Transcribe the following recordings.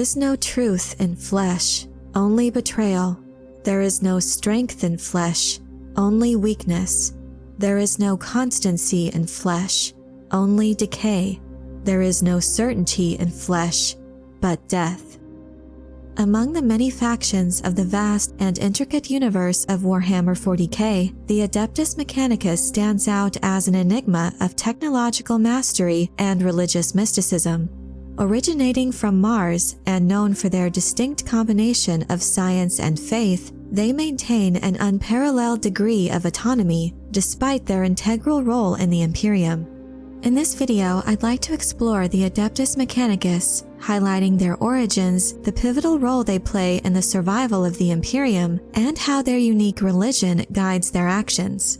is no truth in flesh, only betrayal. There is no strength in flesh, only weakness. There is no constancy in flesh, only decay. There is no certainty in flesh, but death. Among the many factions of the vast and intricate universe of Warhammer 40K, the Adeptus Mechanicus stands out as an enigma of technological mastery and religious mysticism. Originating from Mars and known for their distinct combination of science and faith, they maintain an unparalleled degree of autonomy despite their integral role in the Imperium. In this video, I'd like to explore the Adeptus Mechanicus, highlighting their origins, the pivotal role they play in the survival of the Imperium, and how their unique religion guides their actions.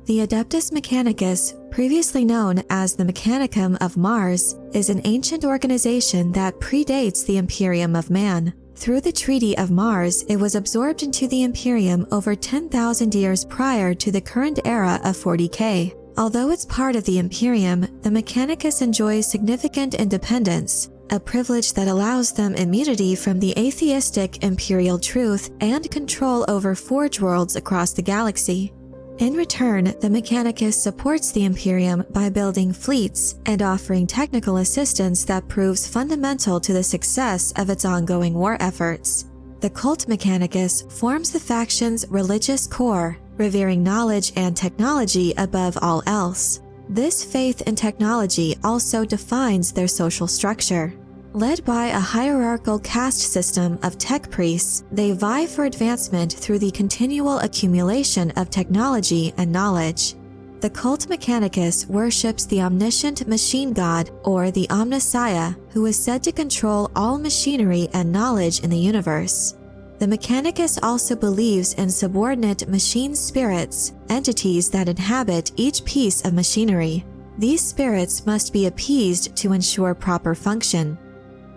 The Adeptus Mechanicus, previously known as the Mechanicum of Mars, is an ancient organization that predates the Imperium of Man. Through the Treaty of Mars, it was absorbed into the Imperium over 10,000 years prior to the current era of 40K. Although it's part of the Imperium, the Mechanicus enjoys significant independence, a privilege that allows them immunity from the atheistic imperial truth and control over forge worlds across the galaxy. In return, the Mechanicus supports the Imperium by building fleets and offering technical assistance that proves fundamental to the success of its ongoing war efforts. The Cult Mechanicus forms the faction's religious core, revering knowledge and technology above all else. This faith in technology also defines their social structure. Led by a hierarchical caste system of tech priests, they vie for advancement through the continual accumulation of technology and knowledge. The Cult Mechanicus worships the omniscient machine god, or the Omnissiah, who is said to control all machinery and knowledge in the universe. The Mechanicus also believes in subordinate machine spirits, entities that inhabit each piece of machinery. These spirits must be appeased to ensure proper function.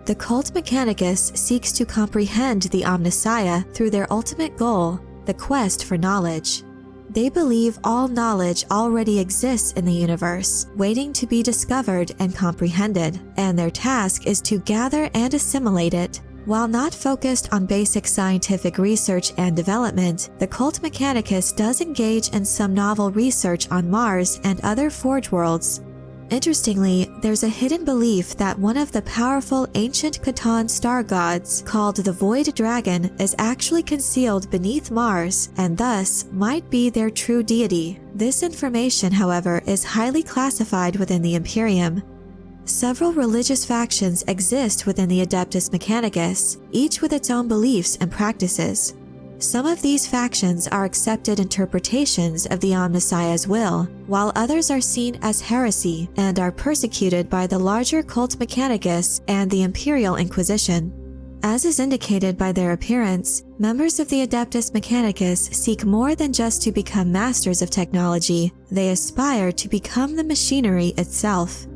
The Cult Mechanicus seeks to comprehend the Omnissiah through their ultimate goal, the quest for knowledge. They believe all knowledge already exists in the universe, waiting to be discovered and comprehended, and their task is to gather and assimilate it. While not focused on basic scientific research and development, the Cult Mechanicus does engage in some novel research on Mars and other forge worlds. Interestingly, there's a hidden belief that one of the powerful ancient Catan star gods, called the Void Dragon, is actually concealed beneath Mars and thus might be their true deity. This information, however, is highly classified within the Imperium. Several religious factions exist within the Adeptus Mechanicus, each with its own beliefs and practices. Some of these factions are accepted interpretations of the Omnissiah's will, while others are seen as heresy and are persecuted by the larger Cult Mechanicus and the Imperial Inquisition. As is indicated by their appearance, members of the Adeptus Mechanicus seek more than just to become masters of technology. They aspire to become the machinery itself.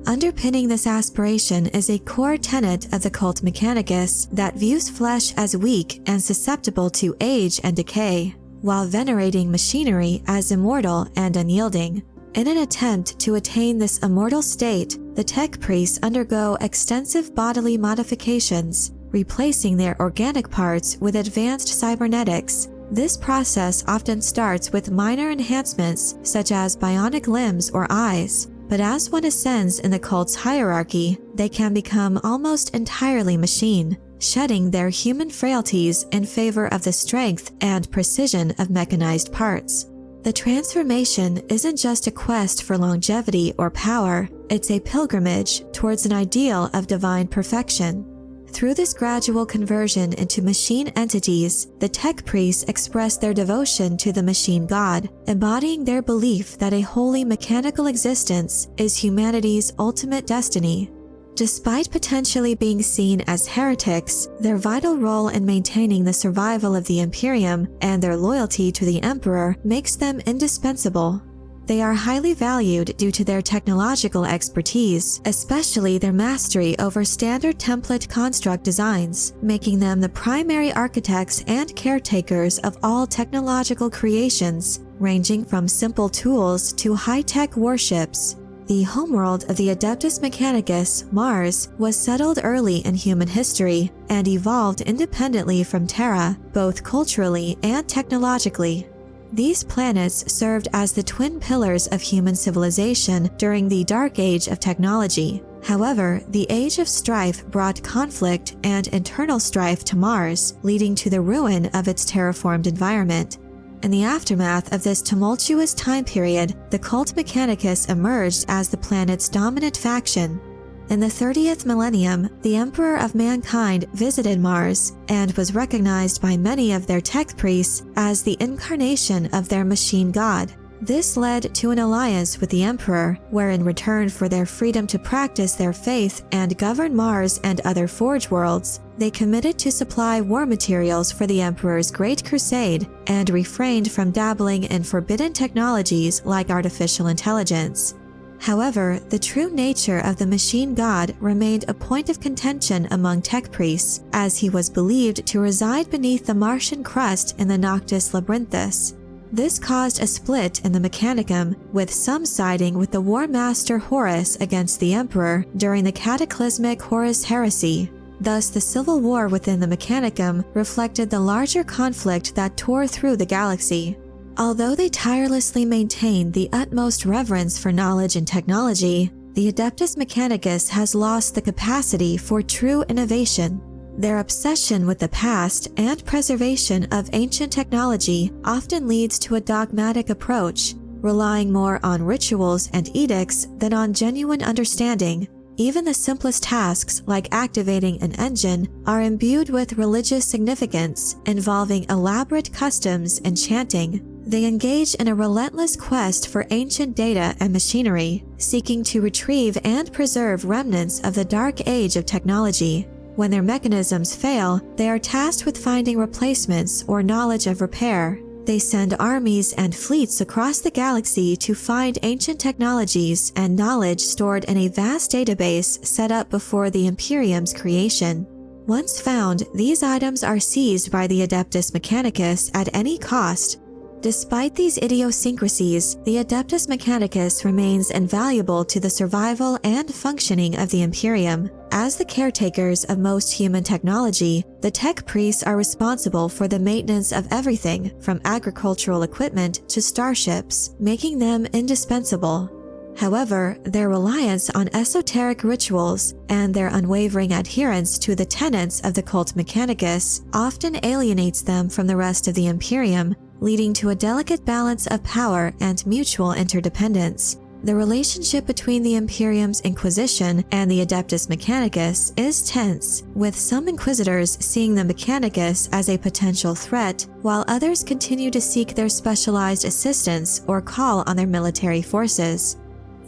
Underpinning this aspiration is a core tenet of the Cult Mechanicus that views flesh as weak and susceptible to age and decay, while venerating machinery as immortal and unyielding. In an attempt to attain this immortal state, the tech priests undergo extensive bodily modifications, replacing their organic parts with advanced cybernetics. This process often starts with minor enhancements such as bionic limbs or eyes. But as one ascends in the cult's hierarchy, they can become almost entirely machine, shedding their human frailties in favor of the strength and precision of mechanized parts. The transformation isn't just a quest for longevity or power, it's a pilgrimage towards an ideal of divine perfection. Through this gradual conversion into machine entities, the tech priests express their devotion to the machine god, embodying their belief that a wholly mechanical existence is humanity's ultimate destiny. Despite potentially being seen as heretics, their vital role in maintaining the survival of the Imperium and their loyalty to the Emperor makes them indispensable. They are highly valued due to their technological expertise, especially their mastery over standard template construct designs, making them the primary architects and caretakers of all technological creations, ranging from simple tools to high-tech warships. The homeworld of the Adeptus Mechanicus, Mars, was settled early in human history and evolved independently from Terra, both culturally and technologically. These planets served as the twin pillars of human civilization during the Dark Age of technology. However, the Age of Strife brought conflict and internal strife to Mars, leading to the ruin of its terraformed environment. In the aftermath of this tumultuous time period, the Cult Mechanicus emerged as the planet's dominant faction. In the 30th millennium, the Emperor of Mankind visited Mars and was recognized by many of their tech priests as the incarnation of their machine god. This led to an alliance with the Emperor, where in return for their freedom to practice their faith and govern Mars and other Forge worlds, they committed to supply war materials for the Emperor's Great Crusade and refrained from dabbling in forbidden technologies like artificial intelligence. However, the true nature of the machine god remained a point of contention among tech priests, as he was believed to reside beneath the Martian crust in the Noctis Labyrinthus. This caused a split in the Mechanicum, with some siding with the War Master Horus against the Emperor during the cataclysmic Horus heresy. Thus, the civil war within the Mechanicum reflected the larger conflict that tore through the galaxy. Although they tirelessly maintained the utmost reverence for knowledge and technology, the Adeptus Mechanicus has lost the capacity for true innovation. Their obsession with the past and preservation of ancient technology often leads to a dogmatic approach, relying more on rituals and edicts than on genuine understanding. Even the simplest tasks, like activating an engine, are imbued with religious significance, involving elaborate customs and chanting. They engage in a relentless quest for ancient data and machinery, seeking to retrieve and preserve remnants of the dark age of technology. When their mechanisms fail, they are tasked with finding replacements or knowledge of repair. They send armies and fleets across the galaxy to find ancient technologies and knowledge stored in a vast database set up before the Imperium's creation. Once found, these items are seized by the Adeptus Mechanicus at any cost. Despite these idiosyncrasies, the Adeptus Mechanicus remains invaluable to the survival and functioning of the Imperium. As the caretakers of most human technology, the tech priests are responsible for the maintenance of everything from agricultural equipment to starships, making them indispensable. However, their reliance on esoteric rituals and their unwavering adherence to the tenets of the Cult Mechanicus often alienates them from the rest of the Imperium, leading to a delicate balance of power and mutual interdependence. The relationship between the Imperium's Inquisition and the Adeptus Mechanicus is tense, with some Inquisitors seeing the Mechanicus as a potential threat, while others continue to seek their specialized assistance or call on their military forces.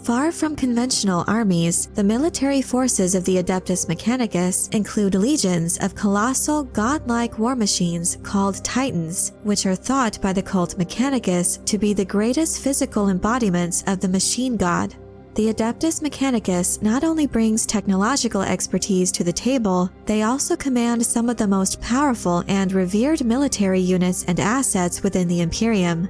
Far from conventional armies, the military forces of the Adeptus Mechanicus include legions of colossal, godlike war machines called Titans, which are thought by the Cult Mechanicus to be the greatest physical embodiments of the machine god. The Adeptus Mechanicus not only brings technological expertise to the table, they also command some of the most powerful and revered military units and assets within the Imperium.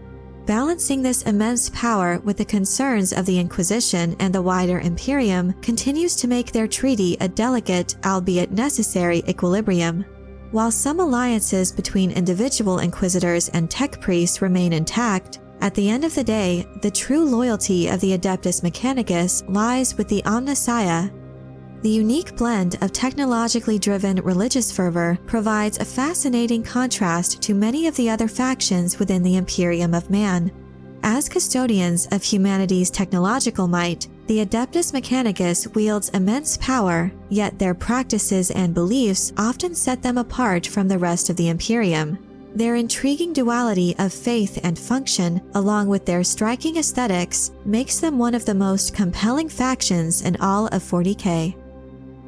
Balancing this immense power with the concerns of the Inquisition and the wider Imperium continues to make their treaty a delicate, albeit necessary, equilibrium. While some alliances between individual Inquisitors and tech priests remain intact, at the end of the day, the true loyalty of the Adeptus Mechanicus lies with the Omnissiah. The unique blend of technologically driven religious fervor provides a fascinating contrast to many of the other factions within the Imperium of Man. As custodians of humanity's technological might, the Adeptus Mechanicus wields immense power, yet their practices and beliefs often set them apart from the rest of the Imperium. Their intriguing duality of faith and function, along with their striking aesthetics, makes them one of the most compelling factions in all of 40K.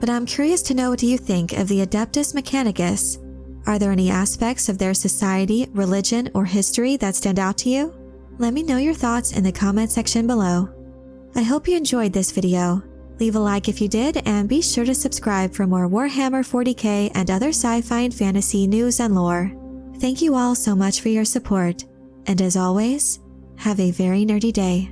But I'm curious to know, what do you think of the Adeptus Mechanicus? Are there any aspects of their society, religion, or history that stand out to you? Let me know your thoughts in the comment section below. I hope you enjoyed this video. Leave a like if you did, and be sure to subscribe for more Warhammer 40K and other sci-fi and fantasy news and lore. Thank you all so much for your support, and as always, have a very nerdy day.